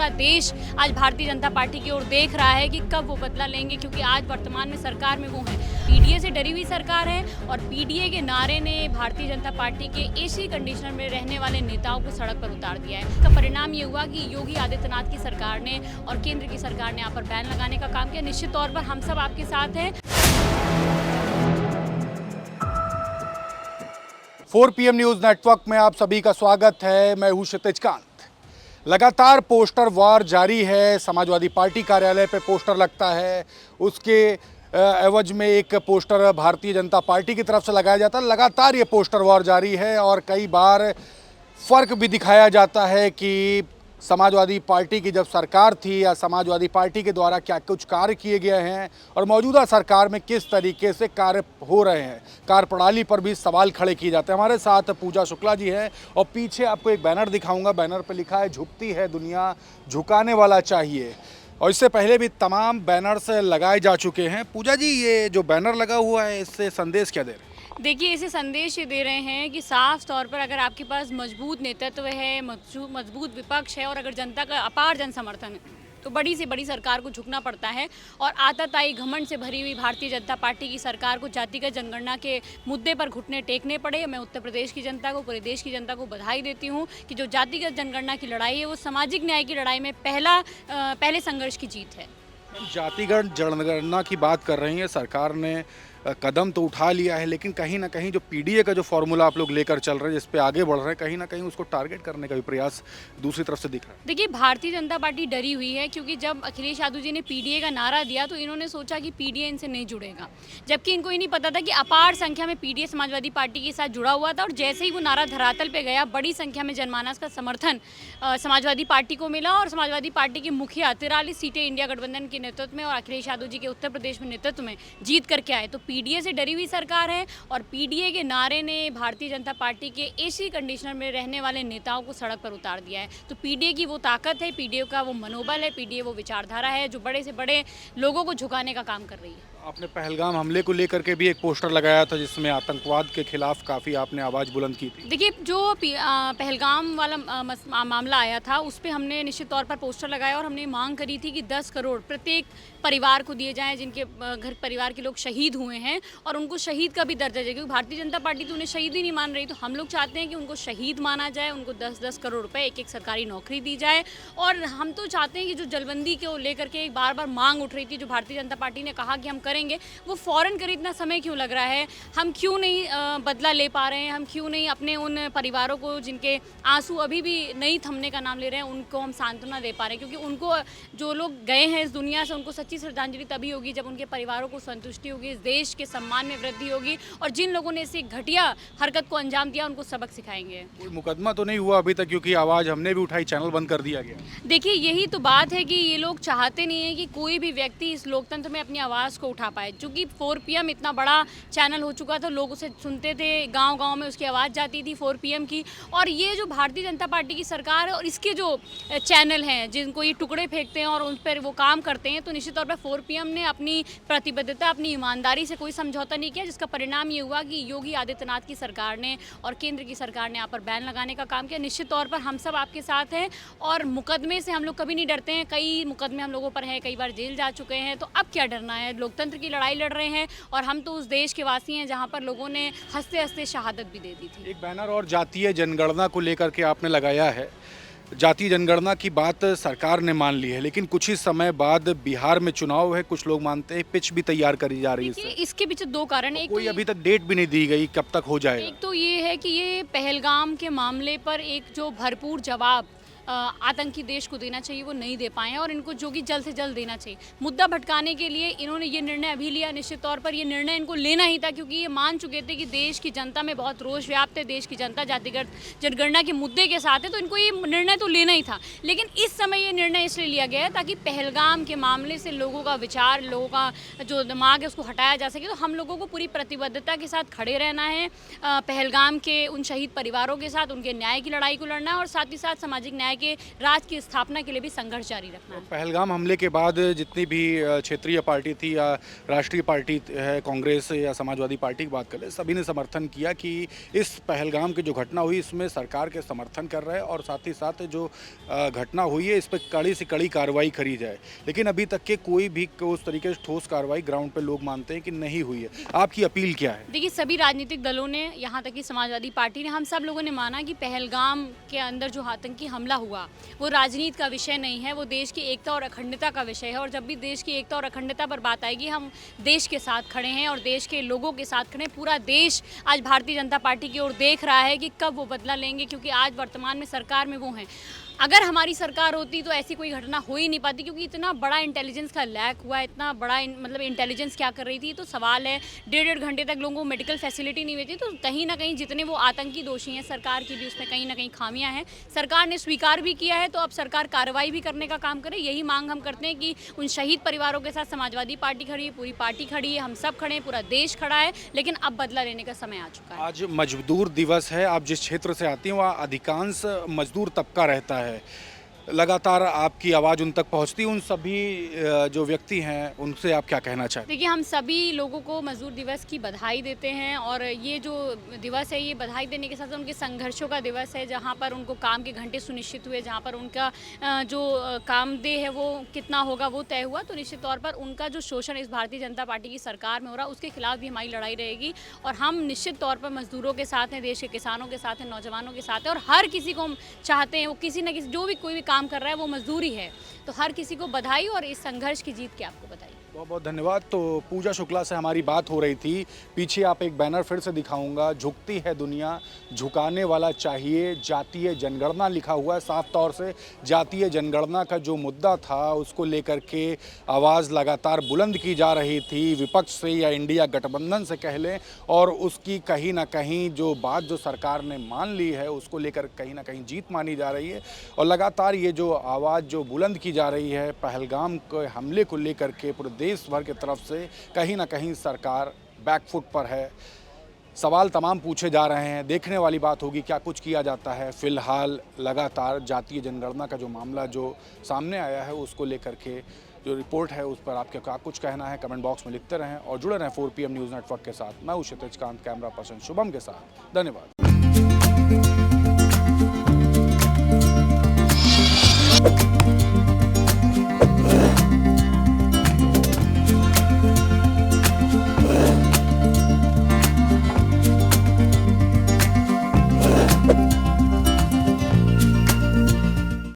पूरा देश आज भारतीय जनता पार्टी की ओर देख रहा है कि कब वो बदला लेंगे, क्योंकि आज वर्तमान में सरकार में वो हैं। पीडीए से डरी हुई सरकार है और पीडीए के नारे ने भारतीय जनता पार्टी के एसी कंडीशनर में रहने वाले नेताओं को सड़क पर उतार दिया है। इसका परिणाम ये हुआ कि योगी आदित्यनाथ की सरकार ने और केंद्र की सरकार ने यहाँ पर बैन लगाने का काम किया। निश्चित तौर पर हम सब आपके साथ हैं। 4 PM न्यूज़ नेटवर्क में आप सभी का स्वागत है। मैं हूं क्षितिज कांत। लगातार पोस्टर वार जारी है। समाजवादी पार्टी कार्यालय पे पोस्टर लगता है, उसके एवज में एक पोस्टर भारतीय जनता पार्टी की तरफ से लगाया जाता है। लगातार ये पोस्टर वार जारी है और कई बार फ़र्क भी दिखाया जाता है कि समाजवादी पार्टी की जब सरकार थी या समाजवादी पार्टी के द्वारा क्या कुछ कार्य किए गए हैं और मौजूदा सरकार में किस तरीके से कार्य हो रहे हैं। कार्यप्रणाली पर भी सवाल खड़े किए जाते हैं। हमारे साथ पूजा शुक्ला जी हैं और पीछे आपको एक बैनर दिखाऊंगा। बैनर पर लिखा है, झुकती है दुनिया, झुकाने वाला चाहिए। और इससे पहले भी तमाम बैनर्स लगाए जा चुके हैं। पूजा जी, ये जो बैनर लगा हुआ है, इससे संदेश क्या दे रहे हैं? देखिए, इसे संदेश ये दे रहे हैं कि साफ तौर पर अगर आपके पास मजबूत नेतृत्व है, मजबूत विपक्ष है और अगर जनता का अपार जन समर्थन है तो बड़ी से बड़ी सरकार को झुकना पड़ता है। और आताताई घमंड से भरी हुई भारतीय जनता पार्टी की सरकार को जातिगत जनगणना के मुद्दे पर घुटने टेकने पड़े। मैं उत्तर प्रदेश की जनता को, पूरे देश की जनता को बधाई देती हूँ कि जो जातिगत जनगणना की लड़ाई है वो सामाजिक न्याय की लड़ाई में पहले संघर्ष की जीत है। जातिगत जनगणना की बात कर रही है, सरकार ने कदम तो उठा लिया है, लेकिन कहीं ना कहीं जो पीडीए का जो फॉर्मूला आप लोग लेकर चल रहे हैं, जिस पे आगे बढ़ रहे हैं, कहीं ना कहीं उसको टारगेट करने का भी प्रयास दूसरी तरफ से दिख रहा है। देखिए, भारतीय जनता पार्टी डरी हुई है क्योंकि जब अखिलेश यादव जी ने पीडीए का नारा दिया तो इन्होंने सोचा कि पीडीए इनसे नहीं जुड़ेगा, जबकि इनको ये नहीं पता था कि अपार संख्या में पीडीए समाजवादी पार्टी के साथ जुड़ा हुआ था। और जैसे ही वो नारा धरातल पे गया, बड़ी संख्या में जनमानस का समर्थन समाजवादी पार्टी को मिला और समाजवादी पार्टी के मुखिया 43 सीटें इंडिया गठबंधन के नेतृत्व में और अखिलेश यादव जी के उत्तर प्रदेश में नेतृत्व में जीत करके आए। तो पीडीए से डरी हुई सरकार है और पीडीए के नारे ने भारतीय जनता पार्टी के एसी कंडीशनर में रहने वाले नेताओं को सड़क पर उतार दिया है। तो पीडीए की वो ताकत है, पीडीए का वो मनोबल है, पीडीए वो विचारधारा है जो बड़े से बड़े लोगों को झुकाने का काम कर रही है। आपने पहलगाम हमले को लेकर के भी एक पोस्टर लगाया था जिसमें आतंकवाद के खिलाफ काफ़ी आपने आवाज़ बुलंद की थी। देखिए, जो पहलगाम वाला मामला आया था उस पर हमने निश्चित तौर पर पोस्टर लगाया और हमने मांग करी थी कि 10 करोड़ प्रत्येक परिवार को दिए जाएं जिनके घर परिवार के लोग शहीद हुए हैं और उनको शहीद का भी दर्जा दिया, क्योंकि भारतीय जनता पार्टी तो उन्हें शहीद ही नहीं मान रही। तो हम लोग चाहते हैं कि उनको शहीद माना जाए, उनको 10-10 करोड़ रुपए एक सरकारी नौकरी दी जाए। और हम तो चाहते हैं कि जो जलबंदी को लेकर के बार बार मांग उठ रही थी, जो भारतीय जनता पार्टी ने कहा कि हम करेंगे, वो फ़ौरन करे। इतना समय क्यों लग रहा है? हम क्यों नहीं बदला ले पा रहे हैं? हम क्यों नहीं अपने उन परिवारों को जिनके आंसू अभी भी नहीं थमने का नाम ले रहे हैं, उनको हम सांत्वना दे पा रहे हैं? क्योंकि उनको, जो लोग गए हैं इस दुनिया से, उनको सच्ची श्रद्धांजलि तभी होगी जब उनके परिवारों को संतुष्टि होगी, इस देश के सम्मान में वृद्धि होगी और जिन लोगों ने इसे घटिया हरकत को अंजाम दिया उनको सबक सिखाएंगे। कोई मुकदमा तो नहीं हुआ अभी तक, क्योंकि आवाज़ हमने भी उठाई, चैनल बंद कर दिया गया। देखिए, यही तो बात है कि ये लोग चाहते नहीं है कि कोई भी व्यक्ति इस लोकतंत्र में अपनी आवाज़ को उठा पाए। चूँकि 4 PM इतना बड़ा चैनल हो चुका था, लोग उसे सुनते थे, गांव-गांव में उसकी आवाज़ जाती थी 4 PM की। और ये जो भारतीय जनता पार्टी की सरकार है और इसके जो चैनल हैं जिनको ये टुकड़े फेंकते हैं और उन पर वो काम करते हैं, तो निश्चित तौर पर 4 PM ने अपनी प्रतिबद्धता, अपनी ईमानदारी से कोई समझौता नहीं किया, जिसका परिणाम ये हुआ कि योगी आदित्यनाथ की सरकार ने और केंद्र की सरकार ने यहाँ पर बैन लगाने का काम किया। निश्चित तौर पर हम सब आपके साथ हैं और मुकदमे से हम लोग कभी नहीं डरते हैं। कई मुकदमे हम लोगों पर हैं, कई बार जेल जा चुके हैं, तो अब क्या डरना है? लोकतंत्र की लड़ाई लड़ रहे हैं और हम तो उस देश के वासी हैं जहाँ पर लोगों ने हंसते हंसते शहादत भी दे दी थी। एक बैनर और जातीय जनगणना को लेकर के आपने लगाया है। जातीय जनगणना की बात सरकार ने मान ली है, लेकिन कुछ ही समय बाद बिहार में चुनाव है, कुछ लोग मानते हैं पिच भी तैयार करी जा रही है। इसके पीछे 2 कारण हैं। कोई अभी तक डेट भी नहीं दी गई कब तक हो जाएगा। एक तो ये है कि ये पहलगाम के मामले पर एक जो भरपूर जवाब आतंकी देश को देना चाहिए वो नहीं दे पाए हैं और इनको जो कि जल्द से जल्द देना चाहिए। मुद्दा भटकाने के लिए इन्होंने ये निर्णय अभी लिया। निश्चित तौर पर ये निर्णय इनको लेना ही था क्योंकि ये मान चुके थे कि देश की जनता में बहुत रोष व्याप्त है, देश की जनता जातिगत जनगणना के मुद्दे के साथ है, तो इनको ये निर्णय तो लेना ही था। लेकिन इस समय ये निर्णय इसलिए लिया गया है ताकि पहलगाम के मामले से लोगों का विचार, लोगों का जो दिमाग है उसको हटाया जा सके। तो हम लोगों को पूरी प्रतिबद्धता के साथ खड़े रहना है, पहलगाम के उन शहीद परिवारों के साथ उनके न्याय की लड़ाई को लड़ना है और साथ ही साथ सामाजिक न्याय कि राज्य की स्थापना के लिए भी संघर्ष जारी रखना है। पहलगाम हमले के बाद जितनी भी क्षेत्रीय पार्टी थी या राष्ट्रीय पार्टी है, कांग्रेस या समाजवादी पार्टी की बात करें, सभी ने समर्थन किया कि इस पहलगाम की जो घटना हुई इसमें सरकार के समर्थन कर रहे हैं और साथ ही साथ जो घटना हुई है इस पर कड़ी से कड़ी कार्रवाई करी जाए। लेकिन अभी तक के कोई भी उस तरीके से ठोस कार्रवाई ग्राउंड पे लोग मानते हैं कि नहीं हुई है। आपकी अपील क्या है? देखिए, सभी राजनीतिक दलों ने, यहाँ तक कि समाजवादी पार्टी ने, हम सब लोगों ने माना कि पहलगाम के अंदर जो आतंकी हमला हुआ वो राजनीति का विषय नहीं है, वो देश की एकता और अखंडता का विषय है। और जब भी देश की एकता और अखंडता पर बात आएगी, हम देश के साथ खड़े हैं और देश के लोगों के साथ खड़े हैं। पूरा देश आज भारतीय जनता पार्टी की ओर देख रहा है कि कब वो बदला लेंगे, क्योंकि आज वर्तमान में सरकार में वो हैं। अगर हमारी सरकार होती तो ऐसी कोई घटना हो ही नहीं पाती, क्योंकि इतना बड़ा इंटेलिजेंस का लैक हुआ है, इतना बड़ा मतलब इंटेलिजेंस क्या कर रही थी। तो सवाल है, 1.5 घंटे तक लोगों को मेडिकल फैसिलिटी नहीं मिलती। तो कहीं ना कहीं जितने वो आतंकी दोषी हैं, सरकार की भी उसमें कहीं ना कहीं खामियां हैं। सरकार ने स्वीकार भी किया है, तो अब सरकार कार्रवाई भी करने का काम करे। यही मांग हम करते हैं कि उन शहीद परिवारों के साथ समाजवादी पार्टी खड़ी है, पूरी पार्टी खड़ी है, हम सब खड़े हैं, पूरा देश खड़ा है। लेकिन अब बदला लेने का समय आ चुका है। आज मजदूर दिवस है। आप जिस क्षेत्र से आती हैं वहाँ अधिकांश मजदूर तबका रहता है। लगातार आपकी आवाज़ उन तक पहुंचती है। उन सभी जो व्यक्ति हैं उनसे आप क्या कहना चाहते हैं? देखिए, हम सभी लोगों को मज़दूर दिवस की बधाई देते हैं। और ये जो दिवस है, ये बधाई देने के साथ उनके संघर्षों का दिवस है, जहाँ पर उनको काम के घंटे सुनिश्चित हुए, जहाँ पर उनका जो कामदेह है वो कितना होगा वो तय हुआ। तो निश्चित तौर पर उनका जो शोषण इस भारतीय जनता पार्टी की सरकार में हो रहा है, उसके खिलाफ भी हमारी लड़ाई रहेगी। और हम निश्चित तौर पर मजदूरों के साथ हैं, देश के किसानों के साथ हैं, नौजवानों के साथ हैं। और हर किसी को हम चाहते हैं, वो किसी न किसी जो भी कोई भी काम कर रहा है वो मजदूरी है। तो हर किसी को बधाई और इस संघर्ष की जीत की आपको बधाई। बहुत बहुत धन्यवाद। तो पूजा शुक्ला से हमारी बात हो रही थी। पीछे आप एक बैनर फिर से दिखाऊंगा, झुकती है दुनिया, झुकाने वाला चाहिए, जातीय जनगणना लिखा हुआ है। साफ तौर से जातीय जनगणना का जो मुद्दा था उसको लेकर के आवाज़ लगातार बुलंद की जा रही थी, विपक्ष से या इंडिया गठबंधन से कह लें। और उसकी कहीं ना कहीं जो बात जो सरकार ने मान ली है उसको लेकर कहीं ना कहीं जीत मानी जा रही है। और लगातार ये जो आवाज़ जो बुलंद की जा रही है पहलगाम के हमले को लेकर के, पूरे देश भर की तरफ से कहीं ना कहीं सरकार बैकफुट पर है। सवाल तमाम पूछे जा रहे हैं। देखने वाली बात होगी क्या कुछ किया जाता है। फिलहाल लगातार जातीय जनगणना का जो मामला जो सामने आया है उसको लेकर के जो रिपोर्ट है उस पर आपके क्या कुछ कहना है, कमेंट बॉक्स में लिखते रहें और जुड़े रहें 4 PM न्यूज़ नेटवर्क के साथ। मैं हूं क्षितिज कांत, कैमरा पर्सन शुभम के साथ। धन्यवाद।